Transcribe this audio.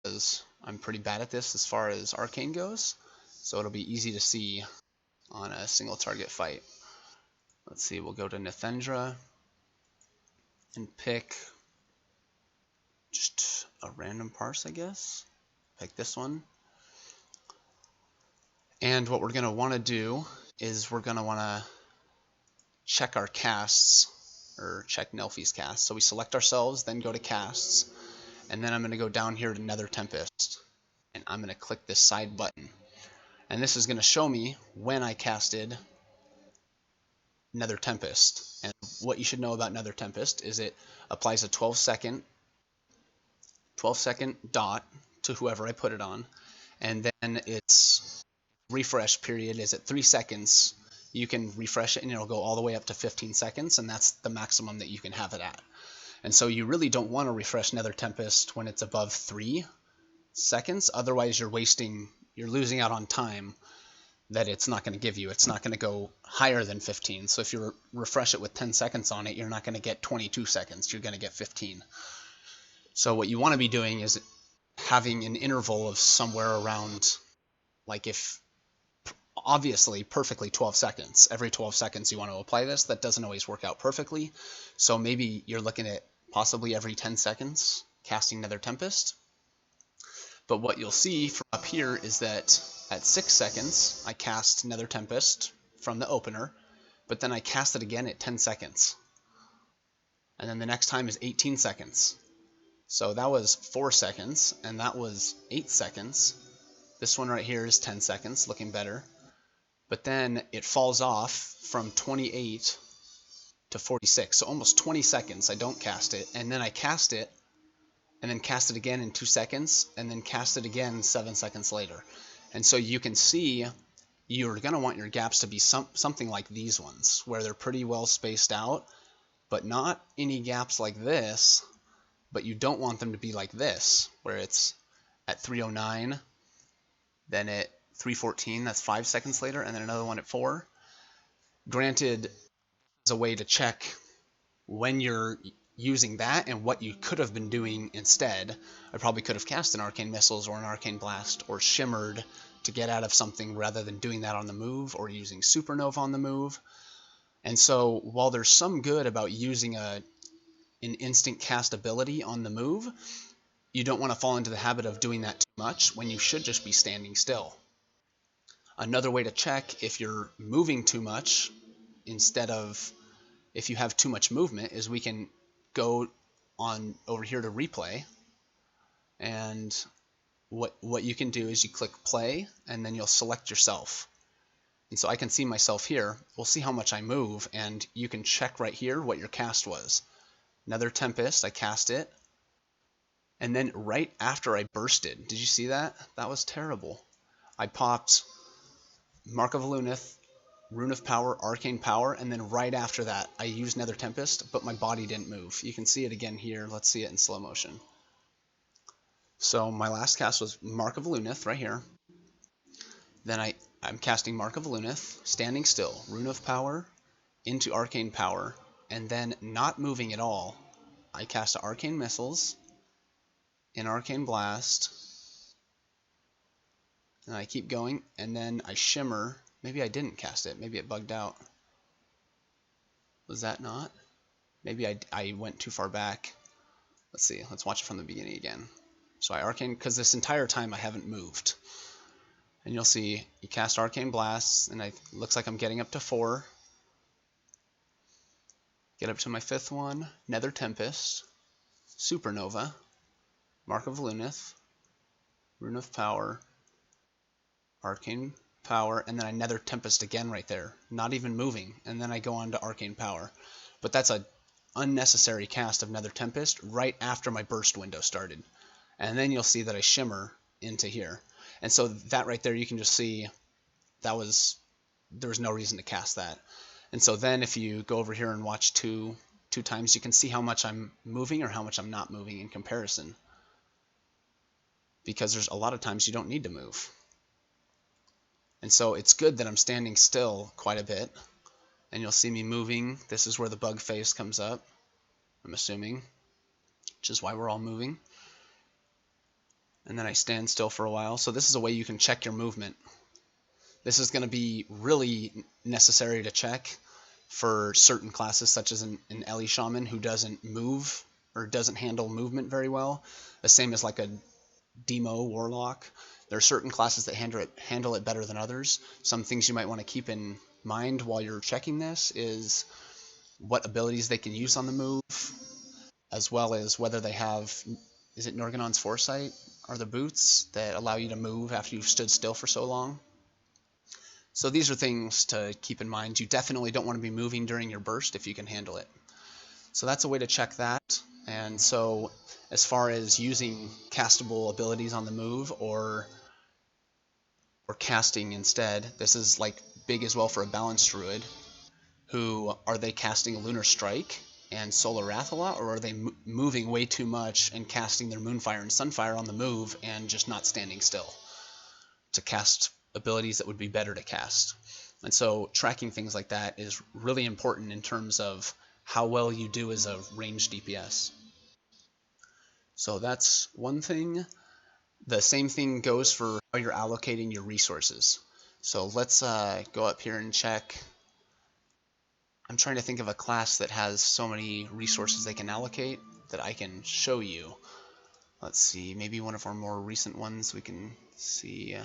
because I'm pretty bad at this as far as Arcane goes, so it'll be easy to see on a single target fight. Let's see, we'll go to Nethendra and pick just a random parse, I guess. Pick this one. And what we're going to want to do is we're going to want to check our casts, or check Nelfi's cast. So we select ourselves, then go to casts, and then I'm going to go down here to Nether Tempest, and I'm going to click this side button. And this is going to show me when I casted Nether Tempest. And what you should know about Nether Tempest is it applies a 12-second dot to whoever I put it on, and then its refresh period is at 3 seconds. You can refresh it and it'll go all the way up to 15 seconds, and that's the maximum that you can have it at. And so you really don't want to refresh Nether Tempest when it's above 3 seconds, otherwise you're losing out on time that it's not going to give you. It's not going to go higher than 15. So if you refresh it with 10 seconds on it, you're not going to get 22 seconds. You're going to get 15. So what you want to be doing is having an interval of somewhere around, like, if obviously perfectly 12 seconds. Every 12 seconds you want to apply this. That doesn't always work out perfectly. So maybe you're looking at possibly every 10 seconds casting Nether Tempest. But what you'll see from up here is that at 6 seconds, I cast Nether Tempest from the opener, but then I cast it again at 10 seconds. And then the next time is 18 seconds. So that was 4 seconds, and that was 8 seconds. This one right here is 10 seconds, looking better. But then it falls off from 28 to 46, so almost 20 seconds I don't cast it, and then I cast it, and then cast it again in 2 seconds, and then cast it again 7 seconds later. And so you can see you're going to want your gaps to be something like these ones, where they're pretty well spaced out, but not any gaps like this, but you don't want them to be like this, where it's at 3:09, then at 3:14, that's 5 seconds later, and then another one at 4. Granted, as a way to check when you're using that and what you could have been doing instead. I probably could have cast an Arcane Missiles or an Arcane Blast or Shimmered to get out of something rather than doing that on the move or using Supernova on the move. And so while there's some good about using an instant cast ability on the move, you don't want to fall into the habit of doing that too much when you should just be standing still. Another way to check if you're moving too much instead of if you have too much movement is we can go on over here to replay, and what you can do is you click play and then you'll select yourself. And so I can see myself here. We'll see how much I move, and you can check right here what your cast was. Nether Tempest, I cast it, and then right after I bursted, did you see that? That was terrible. I popped Mark of Luneth, Rune of Power, Arcane Power, and then right after that I used Nether Tempest, but my body didn't move. You can see it again here. Let's see it in slow motion. So my last cast was Mark of Luneth right here. Then I'm casting Mark of Luneth, standing still, Rune of Power, into Arcane Power, and then not moving at all, I cast Arcane Missiles, an Arcane Blast, and I keep going, and then I Shimmer. Maybe I didn't cast it. Maybe it bugged out. Was that not? Maybe I went too far back. Let's see. Let's watch it from the beginning again. So I Arcane, because this entire time I haven't moved. And you'll see you cast Arcane Blasts, and it looks like I'm getting up to 4. Get up to my 5th one. Nether Tempest, Supernova, Mark of Luneth, Rune of Power, Arcane Power, and then I Nether Tempest again right there, not even moving, and then I go on to Arcane Power. But that's a unnecessary cast of Nether Tempest right after my burst window started. And then you'll see that I Shimmer into here. And so that right there, you can just see there was no reason to cast that. And so then if you go over here and watch two times, you can see how much I'm moving or how much I'm not moving in comparison. Because there's a lot of times you don't need to move. And so it's good that I'm standing still quite a bit. And you'll see me moving. This is where the bug face comes up, I'm assuming, which is why we're all moving. and then I stand still for a while. So this is a way you can check your movement. This is going to be really necessary to check for certain classes, such as an Ellie Shaman who doesn't move or doesn't handle movement very well. The same as like a Demo Warlock. There are certain classes that handle it better than others. Some things you might want to keep in mind while you're checking this is what abilities they can use on the move, as well as whether they have, is it Norganon's Foresight? Are the boots that allow you to move after you've stood still for so long? So these are things to keep in mind. You definitely don't want to be moving during your burst if you can handle it. So that's a way to check that. And so as far as using castable abilities on the move or casting instead, this is like big as well for a balanced druid. Who are they casting Lunar Strike and Solar Wrath a lot, or are they moving way too much and casting their Moonfire and Sunfire on the move and just not standing still to cast abilities that would be better to cast? And so tracking things like that is really important in terms of how well you do as a ranged DPS. So that's one thing. The same thing goes for how you're allocating your resources. So let's go up here and check. I'm trying to think of a class that has so many resources they can allocate that I can show you. Let's see, maybe one of our more recent ones we can see.